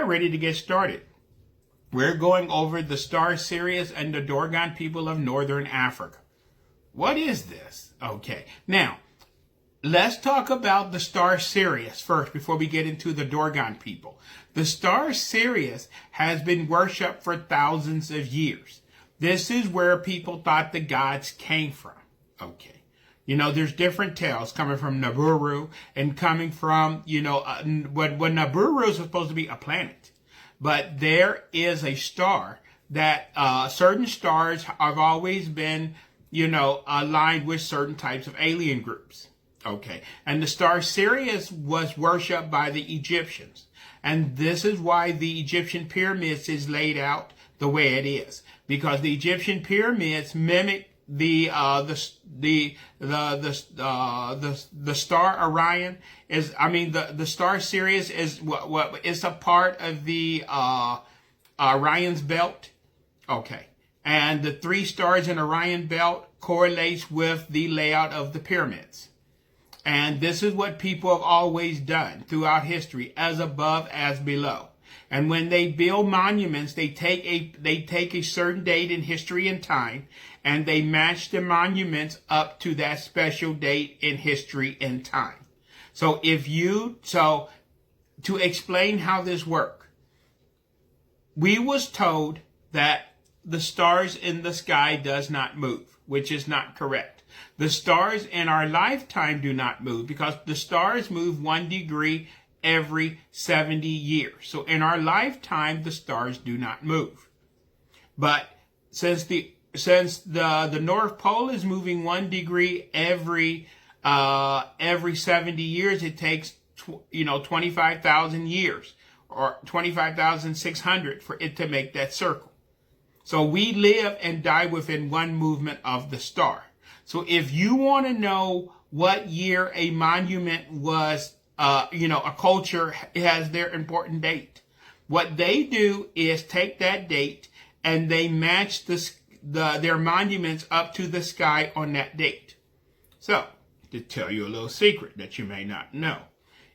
Ready to get started. We're going over the star Sirius and the Dogon people of Northern Africa. What is this? Okay, now let's talk about the star Sirius first before we get into the Dogon people. The star Sirius has been worshipped for thousands of years. This is where people thought the gods came from. Okay. You know, there's different tales coming from Nibiru and coming from, when Nibiru is supposed to be a planet. But there is a star that certain stars have always been, aligned with certain types of alien groups. Okay. And the star Sirius was worshipped by the Egyptians. And this is why the Egyptian pyramids is laid out the way it is. Because the Egyptian pyramids mimic the star Orion the star Sirius is what is a part of the Orion's belt. Okay. And the 3 stars in Orion belt correlates with the layout of the pyramids. And this is what people have always done throughout history, as above as below. And when they build monuments, they take a certain date in history and time, and they match the monuments up to that special date in history and time. So to explain how this works, we was told that the stars in the sky does not move, which is not correct. The stars in our lifetime do not move because the stars move 1 degree every 70 years. So in our lifetime, the stars do not move. But since the North Pole is moving 1 degree every 70 years, it takes 25,000 years or 25,600 for it to make that circle. So we live and die within one movement of the star. So if you want to know what year a monument was, a culture has their important date, what they do is take that date and they match their monuments up to the sky on that date. So, to tell you a little secret that you may not know,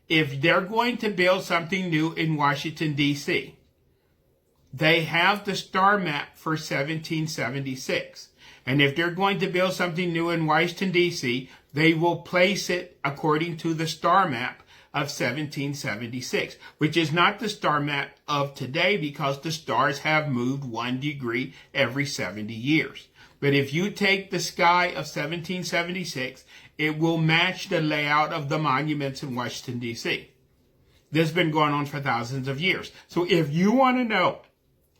if they're going to build something new in Washington, D.C., they have the star map for 1776. And if they're going to build something new in Washington, D.C., they will place it according to the star map of 1776, which is not the star map of today because the stars have moved 1 degree every 70 years. But if you take the sky of 1776, it will match the layout of the monuments in Washington, D.C. This has been going on for thousands of years. So if you want to know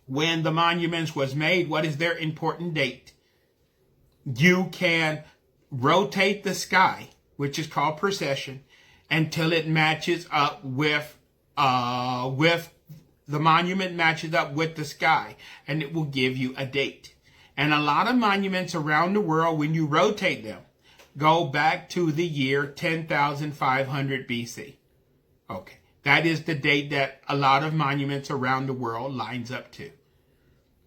when the monuments was made, what is their important date, you can rotate the sky, which is called precession, until it matches up with the monument matches up with the sky, and it will give you a date. And a lot of monuments around the world, when you rotate them, go back to the year 10,500 BC. Okay, that is the date that a lot of monuments around the world lines up to.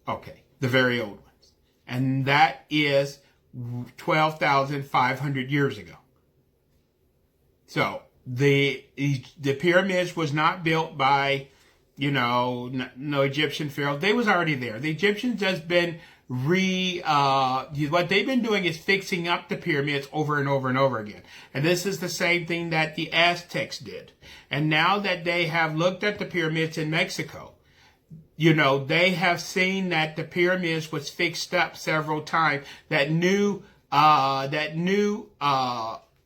Okay, the very old ones. And that is 12,500 years ago. So the pyramids was not built by, no Egyptian pharaoh. They was already there. The Egyptians just been what they've been doing is fixing up the pyramids over and over and over again. And this is the same thing that the Aztecs did. And now that they have looked at the pyramids in Mexico, they have seen that the pyramids was fixed up several times, that new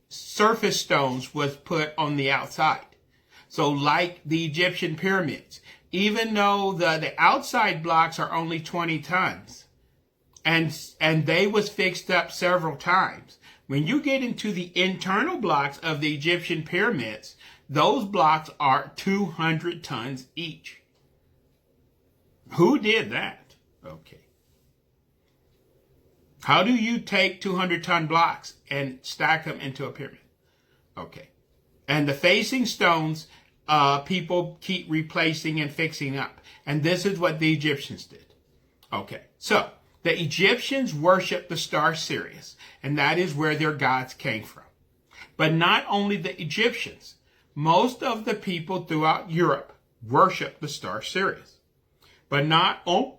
surface stones was put on the outside. So like the Egyptian pyramids, even though the outside blocks are only 20 tons, and they was fixed up several times, when you get into the internal blocks of the Egyptian pyramids, those blocks are 200 tons each. Who did that? Okay. How do you take 200-ton blocks and stack them into a pyramid? Okay. And the facing stones, people keep replacing and fixing up. And this is what the Egyptians did. Okay. So, the Egyptians worshiped the star Sirius, and that is where their gods came from. But not only the Egyptians. Most of the people throughout Europe worship the star Sirius. But not only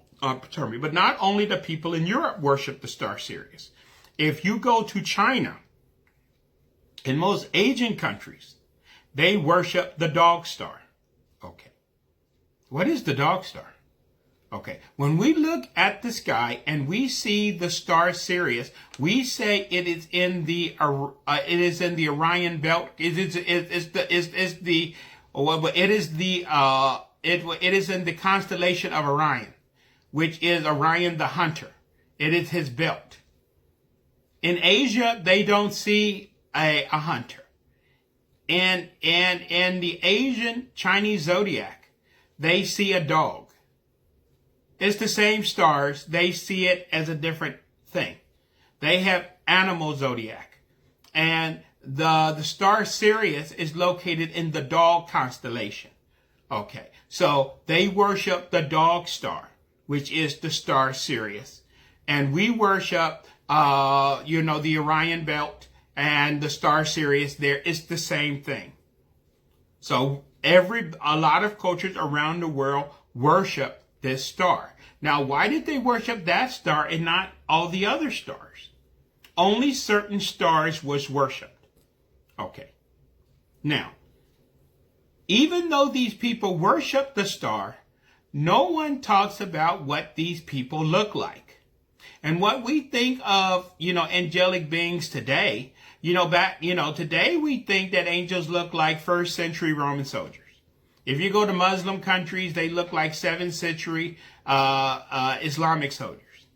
the people in Europe worship the star Sirius. If you go to China, in most Asian countries, they worship the dog star. Okay. What is the dog star? Okay. When we look at the sky and we see the star Sirius, we say it is in the Orion belt. It is in the constellation of Orion, which is Orion the hunter. It is his belt. In Asia, they don't see a hunter. And in the Asian Chinese zodiac, they see a dog. It's the same stars. They see it as a different thing. They have animal zodiac. And the star Sirius is located in the dog constellation. Okay, so they worship the dog star, which is the star Sirius. And we worship, the Orion belt and the star Sirius there. It's the same thing. So a lot of cultures around the world worship this star. Now, why did they worship that star and not all the other stars? Only certain stars was worshipped. Okay. Now, even though these people worship the star, no one talks about what these people look like. And what we think of, angelic beings today, today we think that angels look like first century Roman soldiers. If you go to Muslim countries, they look like 7th century Islamic soldiers.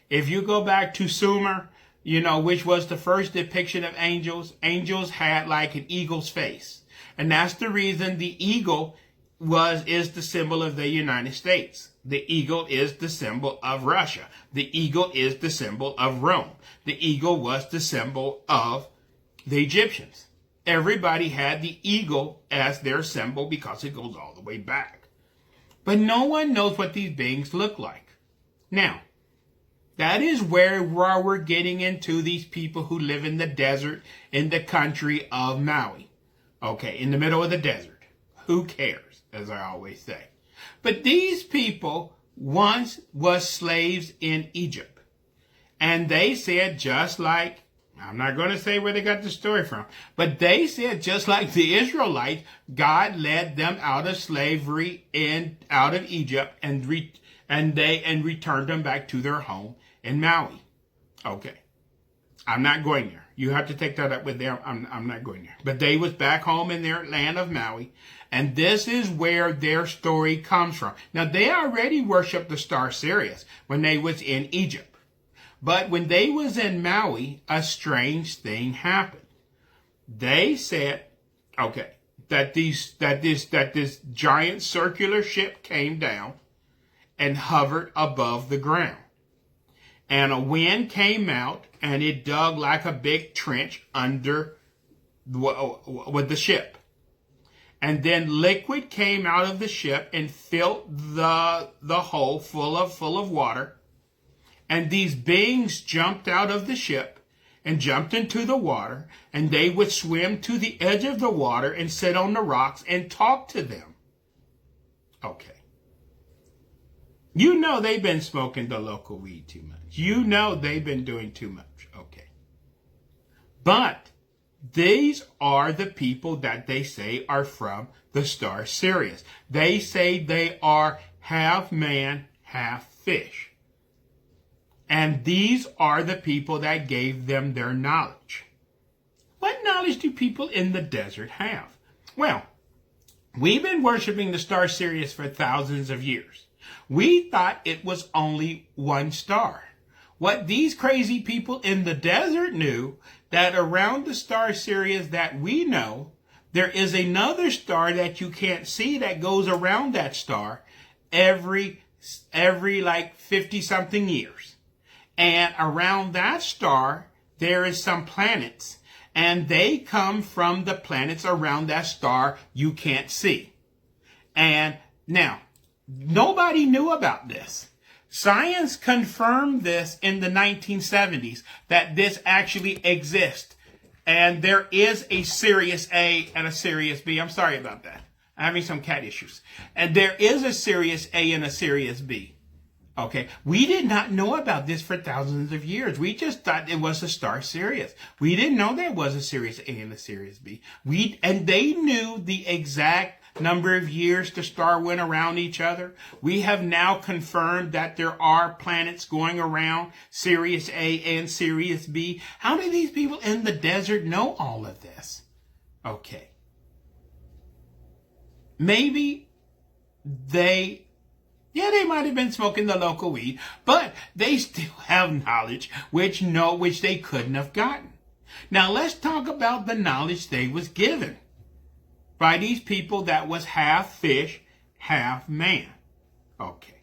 If you go back to Sumer, which was the first depiction of angels, angels had like an eagle's face. And that's the reason the eagle is the symbol of the United States. The eagle is the symbol of Russia. The eagle is the symbol of Rome. The eagle was the symbol of the Egyptians. Everybody had the eagle as their symbol because it goes all the way back. But no one knows what these beings look like. Now, that is where we're getting into these people who live in the desert in the country of Maui. Okay, in the middle of the desert. Who cares, as I always say. But these people once was slaves in Egypt. And they said just like, I'm not going to say where they got the story from, but they said just like the Israelites, God led them out of slavery and out of Egypt and returned them back to their home in Maui. Okay. I'm not going there. You have to take that up with them. I'm not going there. But they was back home in their land of Maui. And this is where their story comes from. Now, they already worshiped the star Sirius when they was in Egypt. But when they was in Maui, a strange thing happened. They said, okay, that this giant circular ship came down and hovered above the ground. And a wind came out and it dug like a big trench under with the ship. And then liquid came out of the ship and filled the hole full of water. And these beings jumped out of the ship and jumped into the water, and they would swim to the edge of the water and sit on the rocks and talk to them. Okay. They've been smoking the local weed too much. They've been doing too much. Okay. But these are the people that they say are from the star Sirius. They say they are half man, half fish. And these are the people that gave them their knowledge. What knowledge do people in the desert have? Well, we've been worshiping the star Sirius for thousands of years. We thought it was only one star. What these crazy people in the desert knew, that around the star Sirius that we know, there is another star that you can't see that goes around that star every like 50 something years. And around that star, there is some planets, and they come from the planets around that star you can't see. And now, nobody knew about this. Science confirmed this in the 1970s, that this actually exists. And there is a Sirius A and a Sirius B. I'm sorry about that. I'm having some cat issues. And there is a Sirius A and a Sirius B. Okay, we did not know about this for thousands of years. We just thought it was a star Sirius. We didn't know there was a Sirius A and a Sirius B. And they knew the exact number of years the star went around each other. We have now confirmed that there are planets going around Sirius A and Sirius B. How do these people in the desert know all of this? Okay. Maybe they might have been smoking the local weed, but they still have knowledge which they couldn't have gotten. Now let's talk about the knowledge they was given by these people that was half fish, half man. Okay.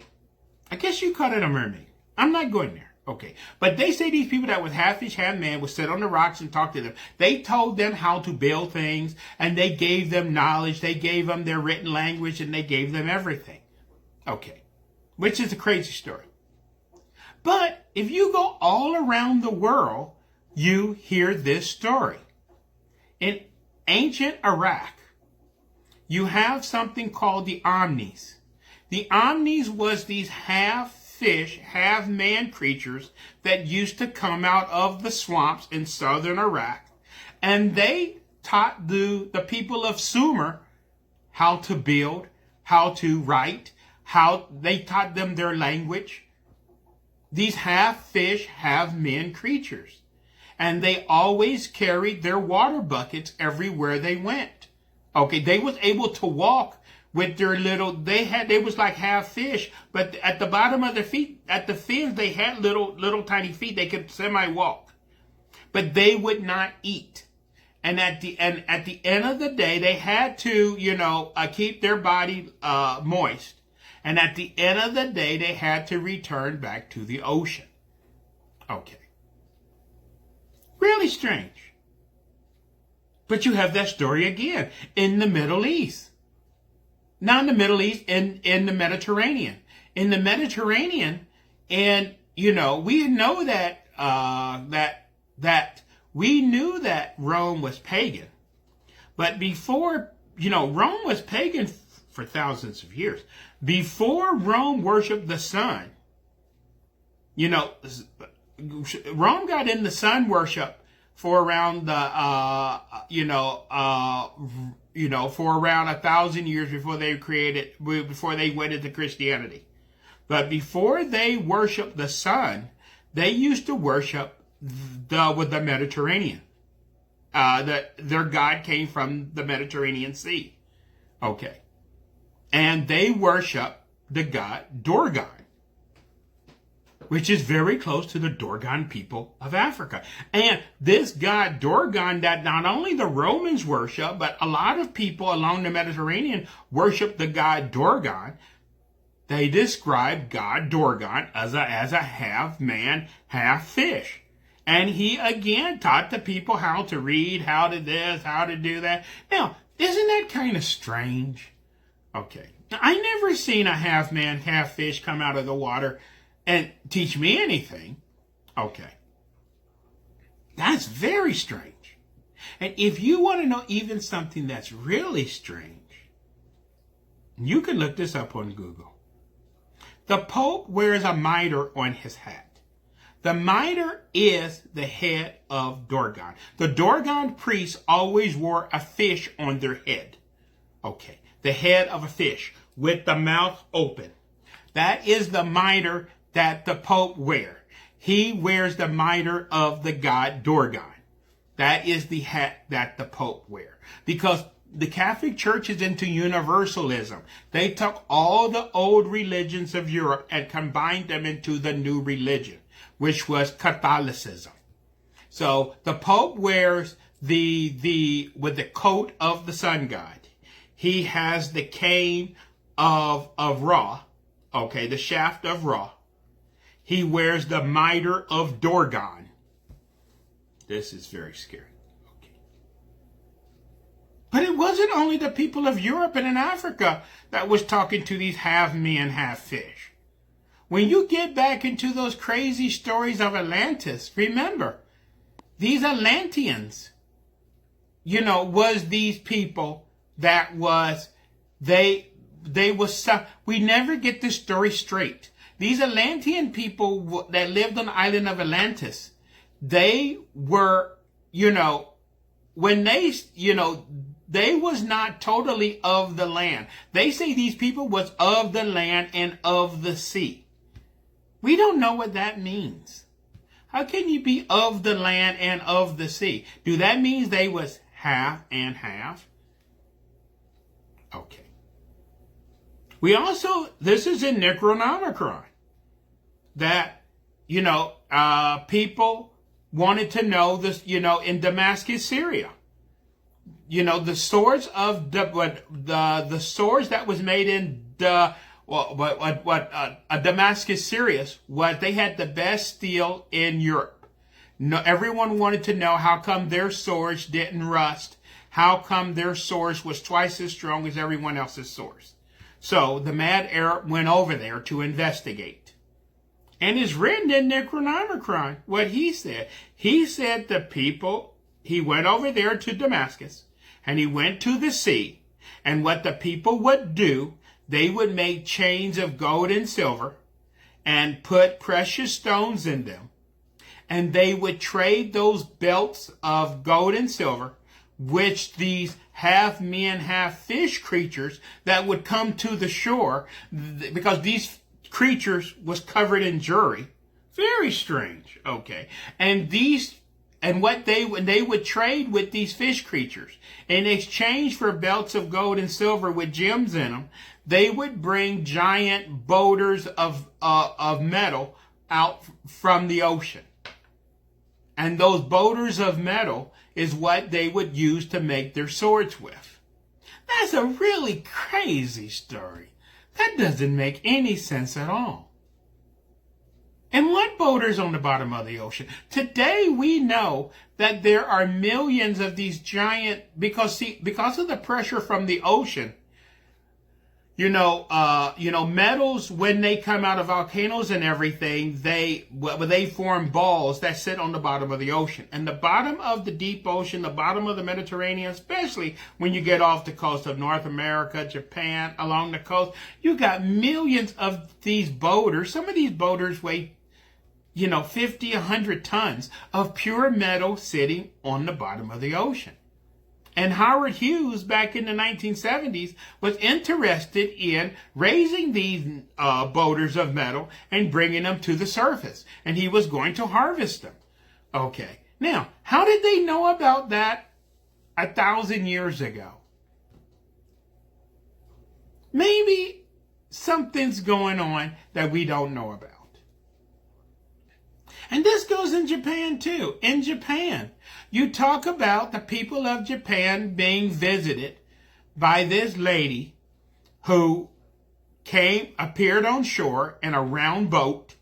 I guess you call it a mermaid. I'm not going there. Okay. But they say these people that was half fish, half man would sit on the rocks and talk to them. They told them how to build things, and they gave them knowledge. They gave them their written language, and they gave them everything. Okay. Which is a crazy story. But if you go all around the world, you hear this story. In ancient Iraq, you have something called the Omnis. The Omnis was these half fish, half man creatures that used to come out of the swamps in southern Iraq. And they taught the people of Sumer how to build, how to write, how they taught them their language. These half fish, half men creatures. And they always carried their water buckets everywhere they went. Okay, they was able to walk with their little, they was like half fish, but at the bottom of their feet, at the fins, they had little tiny feet. They could semi-walk. But they would not eat. And at the end of the day, they had to, keep their body moist. And at the end of the day, they had to return back to the ocean. Okay. Really strange. But you have that story again in the Middle East. Not in the Middle East, in the Mediterranean. In the Mediterranean, and, we know that we knew that Rome was pagan. But before, Rome was pagan for thousands of years. Before Rome worshipped the sun, Rome got into sun worship for around for around 1,000 years before they went into Christianity. But before they worshiped the sun, they used to worship with the Mediterranean. Their god came from the Mediterranean Sea. Okay. And they worship the god Dogon, which is very close to the Dogon people of Africa. And this god Dogon that not only the Romans worship, but a lot of people along the Mediterranean worship the god Dogon. They describe God Dogon as a half man, half fish. And he again taught the people how to read, how to this, how to do that. Now, isn't that kind of strange? Okay. Now, I never seen a half man, half fish come out of the water and teach me anything. Okay. That's very strange. And if you want to know even something that's really strange, you can look this up on Google. The Pope wears a mitre on his hat. The mitre is the head of Dogon. The Dogon priests always wore a fish on their head. Okay. The head of a fish with the mouth open. That is the mitre that the Pope wears. He wears the mitre of the god Dogon. That is the hat that the Pope wears. Because the Catholic Church is into universalism. They took all the old religions of Europe and combined them into the new religion, which was Catholicism. So the Pope wears with the coat of the sun god. He has the cane of Ra, okay, the shaft of Ra. He wears the mitre of Dogon. This is very scary. Okay. But it wasn't only the people of Europe and in Africa that was talking to these half men, half fish. When you get back into those crazy stories of Atlantis, remember, these Atlanteans, was these people that was we never get this story straight. These Atlantean people that lived on the island of Atlantis, they were, when they was not totally of the land. They say these people was of the land and of the sea. We don't know what that means. How can you be of the land and of the sea? Do that mean they was half and half? Okay. This is in Necronomicon, that, people wanted to know this, in Damascus, Syria. The swords of the swords that was made in Damascus, Sirius, they had the best steel in Europe. No, everyone wanted to know how come their swords didn't rust. How come their swords was twice as strong as everyone else's swords? So the mad Arab went over there to investigate. And it's written in Necronomicon what he said. He said he went over there to Damascus, and he went to the sea. And what the people would do, they would make chains of gold and silver and put precious stones in them. And they would trade those belts of gold and silver, which these half men, half fish creatures that would come to the shore, because these creatures was covered in jewelry. Very strange. Okay. When they would trade with these fish creatures in exchange for belts of gold and silver with gems in them, they would bring giant boulders of metal out from the ocean. And those boulders of metal is what they would use to make their swords with. That's a really crazy story. That doesn't make any sense at all. And what boulders on the bottom of the ocean? Today we know that there are millions of these giant, because of the pressure from the ocean, metals, when they come out of volcanoes and everything, they form balls that sit on the bottom of the ocean. And the bottom of the deep ocean, the bottom of the Mediterranean, especially when you get off the coast of North America, Japan, along the coast, you got millions of these boulders. Some of these boulders weigh 50, 100 tons of pure metal sitting on the bottom of the ocean. And Howard Hughes, back in the 1970s, was interested in raising these boulders of metal and bringing them to the surface. And he was going to harvest them. Okay. Now, how did they know about that 1,000 years ago? Maybe something's going on that we don't know about. And this goes in Japan too. In Japan, you talk about the people of Japan being visited by this lady who appeared on shore in a round boat.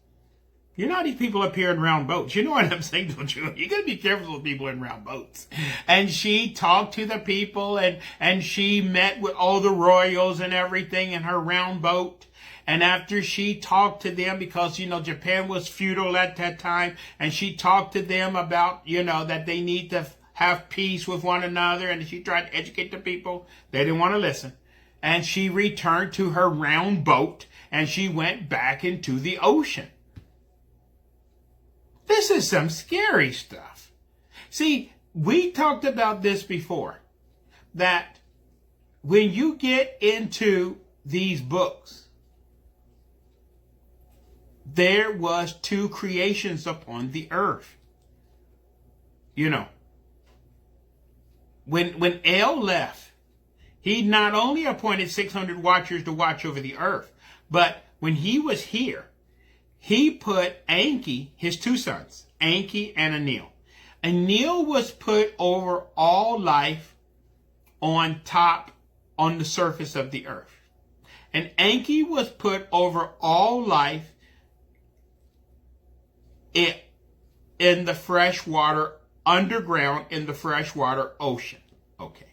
You know how these people appear in round boats. You know what I'm saying, don't you? You gotta be careful with people in round boats. And she talked to the people and she met with all the royals and everything in her round boat. And after she talked to them, because, Japan was feudal at that time, and she talked to them about, that they need to have peace with one another, and she tried to educate the people. They didn't want to listen. And she returned to her round boat, and she went back into the ocean. This is some scary stuff. See, we talked about this before, that when you get into these books, there was two creations upon the earth. When El left, he not only appointed 600 watchers to watch over the earth, but when he was here, he put Enki, his two sons, Enki and Enlil. Enlil was put over all life on the surface of the earth. And Enki was put over all life in the freshwater, underground in the freshwater ocean. Okay.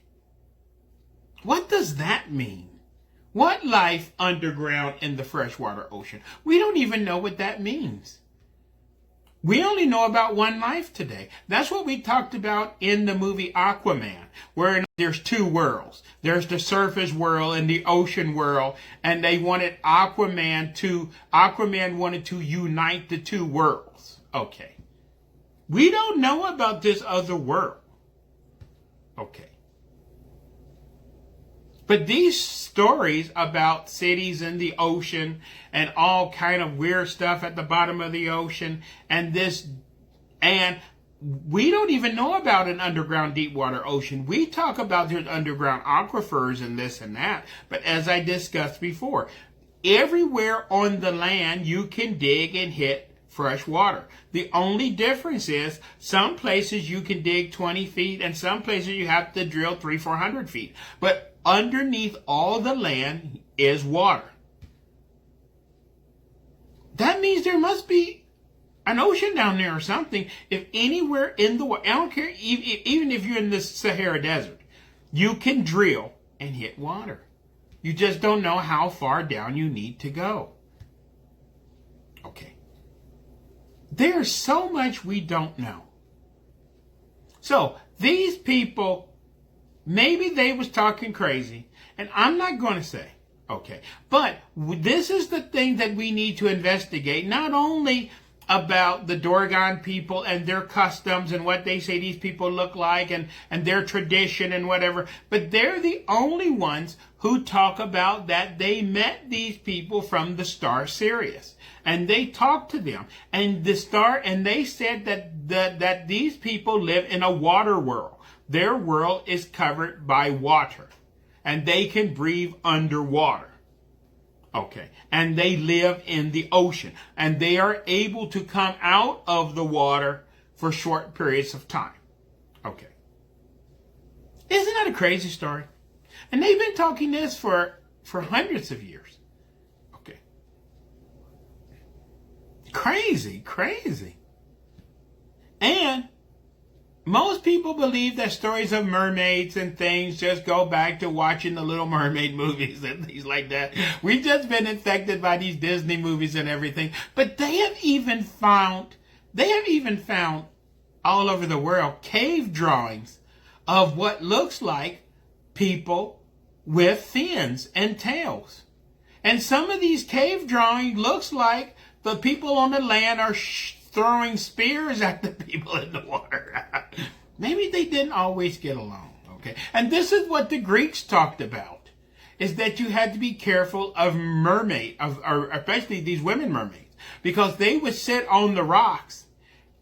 What does that mean? What life underground in the freshwater ocean? We don't even know what that means. We only know about one life today. That's what we talked about in the movie Aquaman, where there's two worlds. There's the surface world and the ocean world, and they wanted Aquaman wanted to unite the two worlds. Okay. We don't know about this other world. Okay. But these stories about cities in the ocean and all kind of weird stuff at the bottom of the ocean and we don't even know about an underground deep water ocean. We talk about there's underground aquifers and this and that. But as I discussed before, everywhere on the land you can dig and hit fresh water. The only difference is some places you can dig 20 feet and some places you have to drill 300-400 feet. But underneath all the land is water. That means there must be an ocean down there or something. If anywhere in the world, I don't care, even if you're in the Sahara Desert, you can drill and hit water. You just don't know how far down you need to go. Okay. There's so much we don't know. So these people, maybe they was talking crazy, and I'm not going to say, okay, but this is the thing that we need to investigate, not only about the Dogon people and their customs and what they say these people look like and their tradition and whatever, but they're the only ones who talk about that they met these people from the star Sirius. And they talked to them, and they said that these people live in a water world. Their world is covered by water, and they can breathe underwater. Okay, and they live in the ocean, and they are able to come out of the water for short periods of time. Okay. Isn't that a crazy story? And they've been talking this for hundreds of years. Okay. Crazy. And most people believe that stories of mermaids and things just go back to watching the Little Mermaid movies and things like that. We've just been infected by these Disney movies and everything. But they have even found all over the world cave drawings of what looks like people with fins and tails. And some of these cave drawings looks like the people on the land are throwing spears at the people in the water. Maybe they didn't always get along, okay? And this is what the Greeks talked about, is that you had to be careful of or especially these women mermaids, because they would sit on the rocks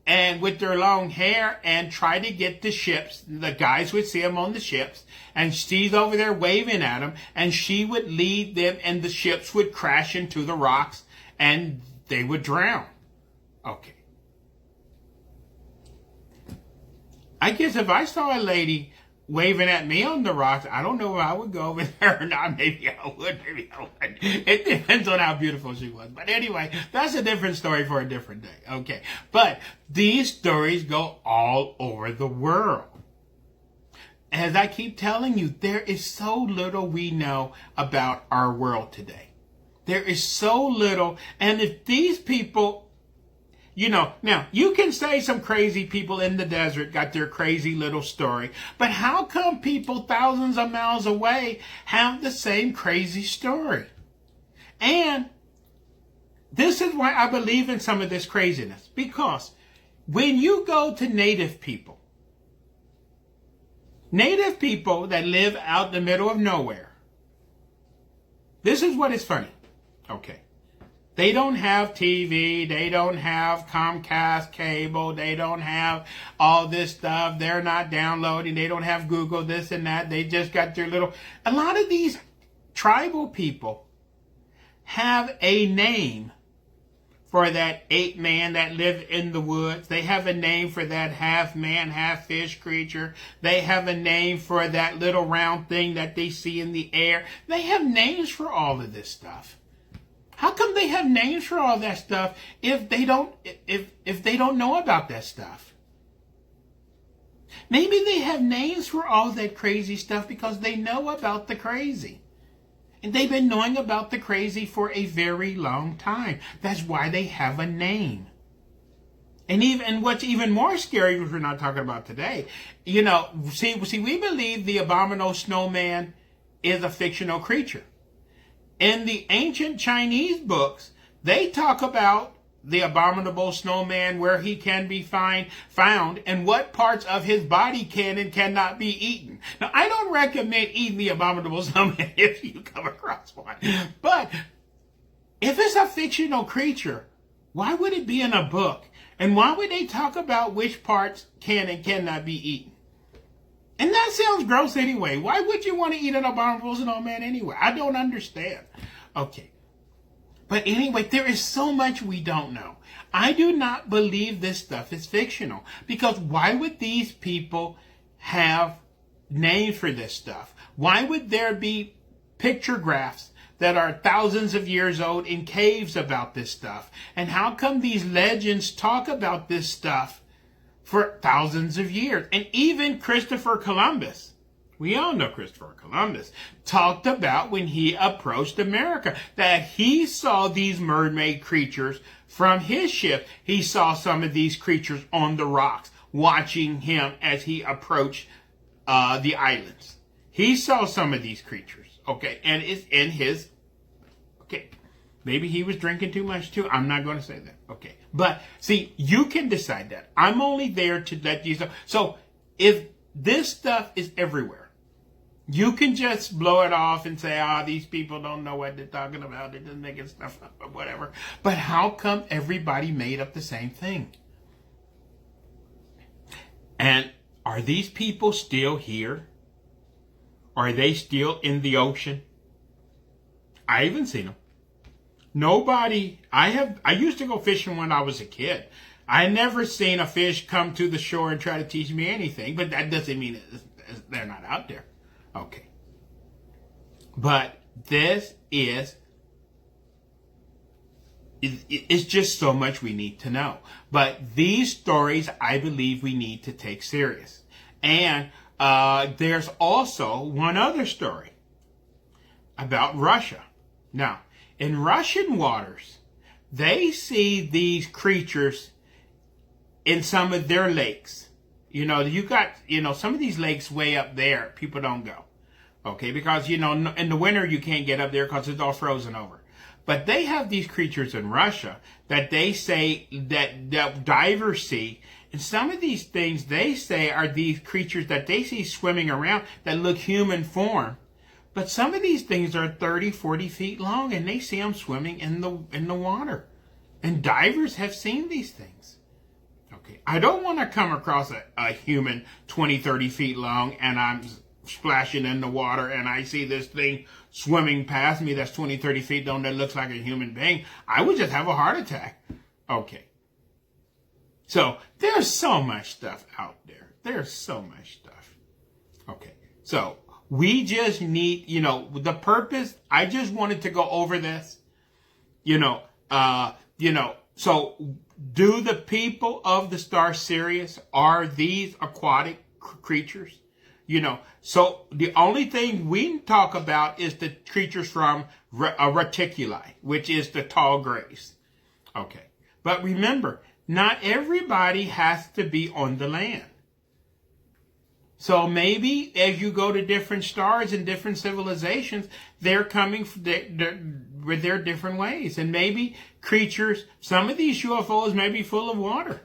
and with their long hair and try to get the ships. The guys would see them on the ships, and she's over there waving at them, and she would lead them, and the ships would crash into the rocks, and they would drown. Okay. I guess if I saw a lady waving at me on the rocks, I don't know if I would go over there or not. Maybe I would, maybe I wouldn't. It depends on how beautiful she was. But anyway, that's a different story for a different day. Okay. But these stories go all over the world. As I keep telling you, there is so little we know about our world today. There is so little. And if these people, now you can say some crazy people in the desert got their crazy little story, but how come people thousands of miles away have the same crazy story? And this is why I believe in some of this craziness, because when you go to native people that live out in the middle of nowhere, this is what is funny. Okay. They don't have TV, they don't have Comcast cable, they don't have all this stuff, they're not downloading, they don't have Google, this and that, they just got their little... A lot of these tribal people have a name for that ape man that lived in the woods. They have a name for that half man, half fish creature. They have a name for that little round thing that they see in the air. They have names for all of this stuff. How come they have names for all that stuff if they don't know about that stuff? Maybe they have names for all that crazy stuff because they know about the crazy. And they've been knowing about the crazy for a very long time. That's why they have a name. And what's even more scary, which we're not talking about today, you know, see, we believe the abominable snowman is a fictional creature. In the ancient Chinese books, they talk about the abominable snowman, where he can be found, and what parts of his body can and cannot be eaten. Now, I don't recommend eating the abominable snowman if you come across one. But if it's a fictional creature, why would it be in a book? And why would they talk about which parts can and cannot be eaten? And that sounds gross anyway. Why would you want to eat an abominable snowman anyway? I don't understand. Okay. But anyway, there is so much we don't know. I do not believe this stuff is fictional. Because why would these people have names for this stuff? Why would there be pictographs that are thousands of years old in caves about this stuff? And how come these legends talk about this stuff for thousands of years? And even Christopher Columbus, we all know Christopher Columbus, talked about when he approached America that he saw these mermaid creatures from his ship. He saw some of these creatures on the rocks watching him as he approached the islands. He saw some of these creatures. Okay, and it's in his, okay, maybe he was drinking too much too. I'm not going to say that. Okay, but see, you can decide that. I'm only there to let you know. So if this stuff is everywhere, you can just blow it off and say, these people don't know what they're talking about. They're just making stuff up or whatever. But how come everybody made up the same thing? And are these people still here? Are they still in the ocean? I haven't seen them. Nobody, I used to go fishing when I was a kid. I never seen a fish come to the shore and try to teach me anything, but that doesn't mean they're not out there. Okay. But this is, it's just so much we need to know. But these stories, I believe we need to take serious. And there's also one other story about Russia. Now, in Russian waters, they see these creatures in some of their lakes. You know, some of these lakes way up there, people don't go. Okay, because, in the winter you can't get up there because it's all frozen over. But they have these creatures in Russia that they say that divers see. And some of these things they say are these creatures that they see swimming around that look human form. But some of these things are 30, 40 feet long, and they see them swimming in the water. And divers have seen these things. Okay, I don't want to come across a human 20, 30 feet long, and I'm splashing in the water, and I see this thing swimming past me that's 20, 30 feet long that looks like a human being. I would just have a heart attack. Okay. So there's so much stuff out there. There's so much stuff. Okay. So we just need, the purpose. I just wanted to go over this, so do the people of the star Sirius, are these aquatic creatures? So the only thing we talk about is the creatures from reticuli, which is the tall grays. Okay. But remember, not everybody has to be on the land. So maybe as you go to different stars and different civilizations, they're coming with their different ways. And maybe creatures, some of these UFOs may be full of water.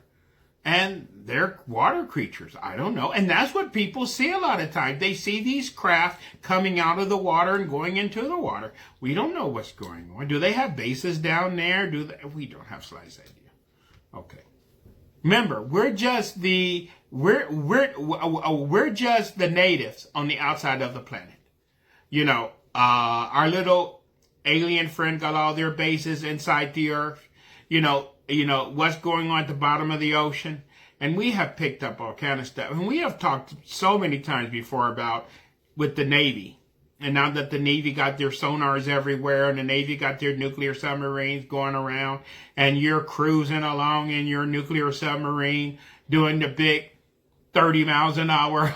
And they're water creatures. I don't know. And that's what people see a lot of times. They see these craft coming out of the water and going into the water. We don't know what's going on. Do they have bases down there? We don't have slightest idea. Okay. Remember, we're just the natives on the outside of the planet. Our little alien friend got all their bases inside the earth. What's going on at the bottom of the ocean. And we have picked up all kind of stuff. And we have talked so many times before about with the Navy. And now that the Navy got their sonars everywhere and the Navy got their nuclear submarines going around and you're cruising along in your nuclear submarine doing the big 30 miles an hour,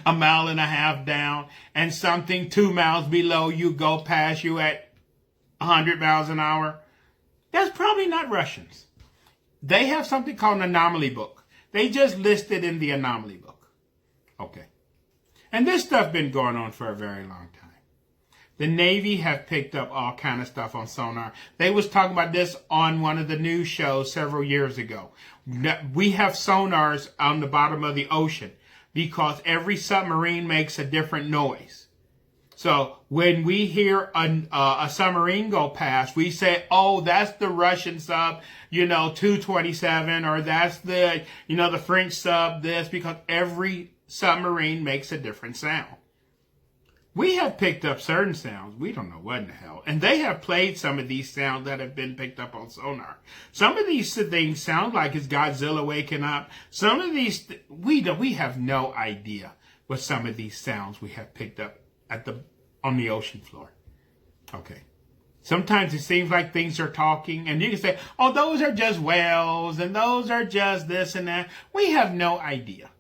a mile and a half down, and something 2 miles below you go past you at 100 miles an hour. That's probably not Russians. they have something called an anomaly book. They just listed in the anomaly book. Okay. And this stuff been going on for a very long time. The Navy have picked up all kind of stuff on sonar. They was talking about this on one of the news shows several years ago. We have sonars on the bottom of the ocean because every submarine makes a different noise. So when we hear a submarine go past, we say, oh, that's the Russian sub, 227, or that's the, the French sub, this, because every submarine makes a different sound. We have picked up certain sounds. We don't know what in the hell. And they have played some of these sounds that have been picked up on sonar. Some of these things sound like it's Godzilla waking up. Some of these, we have no idea what some of these sounds we have picked up on the ocean floor. Okay. Sometimes it seems like things are talking, and you can say, oh, those are just whales, and those are just this and that. We have no idea.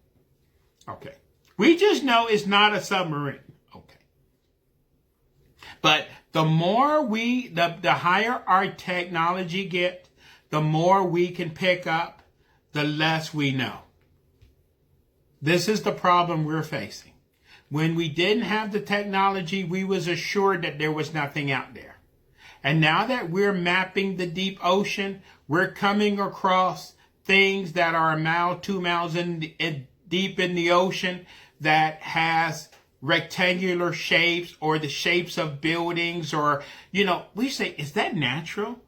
Okay. We just know it's not a submarine. Okay. But the more the higher our technology get, the more we can pick up, the less we know. This is the problem we're facing. When we didn't have the technology, we was assured that there was nothing out there. And now that we're mapping the deep ocean, we're coming across things that are a mile, 2 miles deep in the ocean that has rectangular shapes or the shapes of buildings, or, we say, is that natural?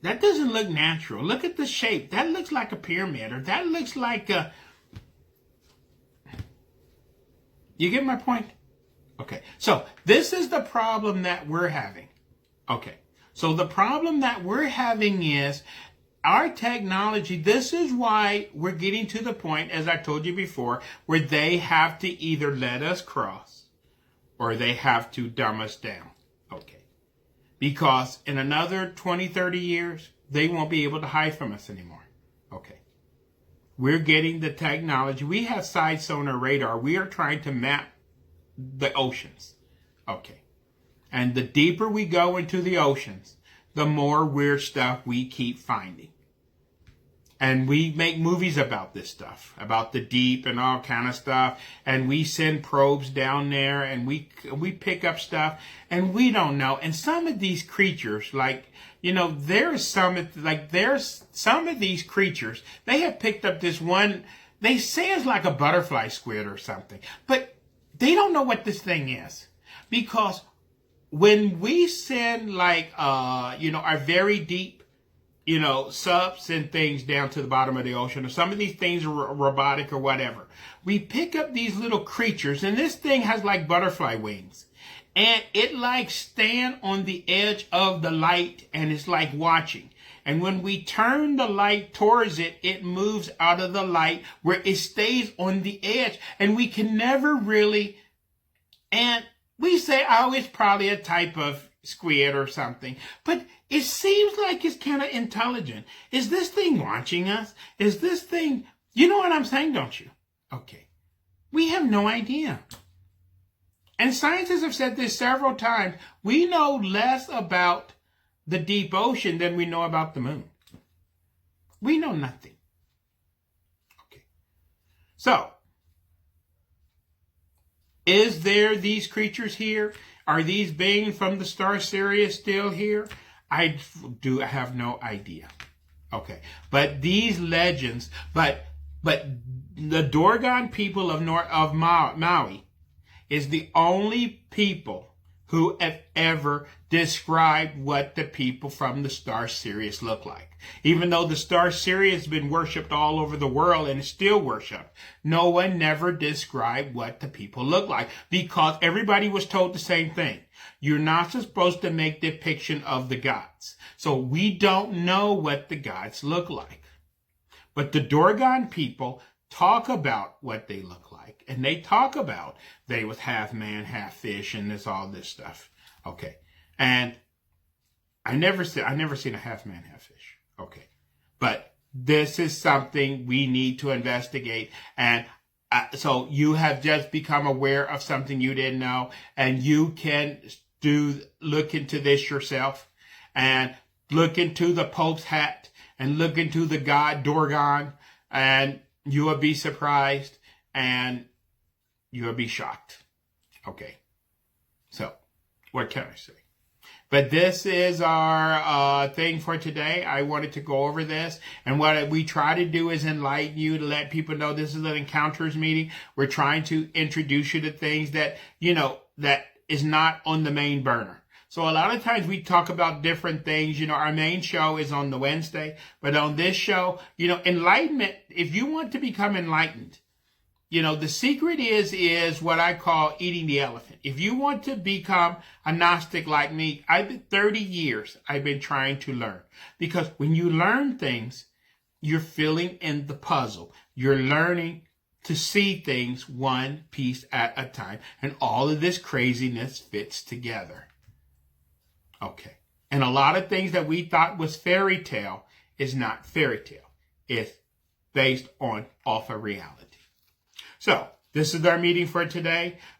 That doesn't look natural. Look at the shape. That looks like a pyramid, or that looks like a... You get my point? Okay. So this is the problem that we're having. Okay. So the problem that we're having is our technology. This is why we're getting to the point, as I told you before, where they have to either let us cross or they have to dumb us down. Okay. Because in another 20, 30 years, they won't be able to hide from us anymore. Okay. We're getting the technology. We have side sonar radar. We are trying to map the oceans. Okay. And the deeper we go into the oceans, the more weird stuff we keep finding. And we make movies about this stuff, about the deep and all kind of stuff. And we send probes down there, and we pick up stuff, and we don't know. And some of these creatures, there's some of these creatures, they have picked up this one, they say it's like a butterfly squid or something, but they don't know what this thing is. Because when we send our very deep, subs and things down to the bottom of the ocean, or some of these things are robotic or whatever, we pick up these little creatures, and this thing has like butterfly wings. And it stand on the edge of the light, and it's like watching. And when we turn the light towards it, it moves out of the light where it stays on the edge. And we can never really, and we say, oh, it's probably a type of squid or something. But it seems like it's kind of intelligent. Is this thing watching us? Is this thing, you know what I'm saying, don't you? Okay. We have no idea. And scientists have said this several times. We know less about the deep ocean than we know about the moon. We know nothing. Okay. So, is there these creatures here? Are these beings from the star Sirius still here? I have no idea. Okay. But these legends, but the Dogon people of Maui is the only people who have ever described what the people from the star Sirius look like. Even though the star Sirius has been worshipped all over the world and is still worshipped, no one never described what the people look like, because everybody was told the same thing. You're not supposed to make depiction of the gods. So we don't know what the gods look like. But the Dogon people talk about what they look like. And they talk about they was half man, half fish, and all this stuff. Okay. And I never seen a half man, half fish. Okay. But this is something we need to investigate. And so you have just become aware of something you didn't know, and you can look into this yourself, and look into the Pope's hat, and look into the god Dogon, and you will be surprised and you will be shocked. Okay. So, what can I say? But this is our thing for today. I wanted to go over this. And what we try to do is enlighten you, to let people know this is an encounters meeting. We're trying to introduce you to things that, that is not on the main burner. So a lot of times we talk about different things. Our main show is on the Wednesday. But on this show, enlightenment, if you want to become enlightened, the secret is what I call eating the elephant. If you want to become a Gnostic like me, 30 years I've been trying to learn. Because when you learn things, you're filling in the puzzle. You're learning to see things one piece at a time. And all of this craziness fits together. Okay. And a lot of things that we thought was fairy tale is not fairy tale. It's based off of reality. So, this is our meeting for today.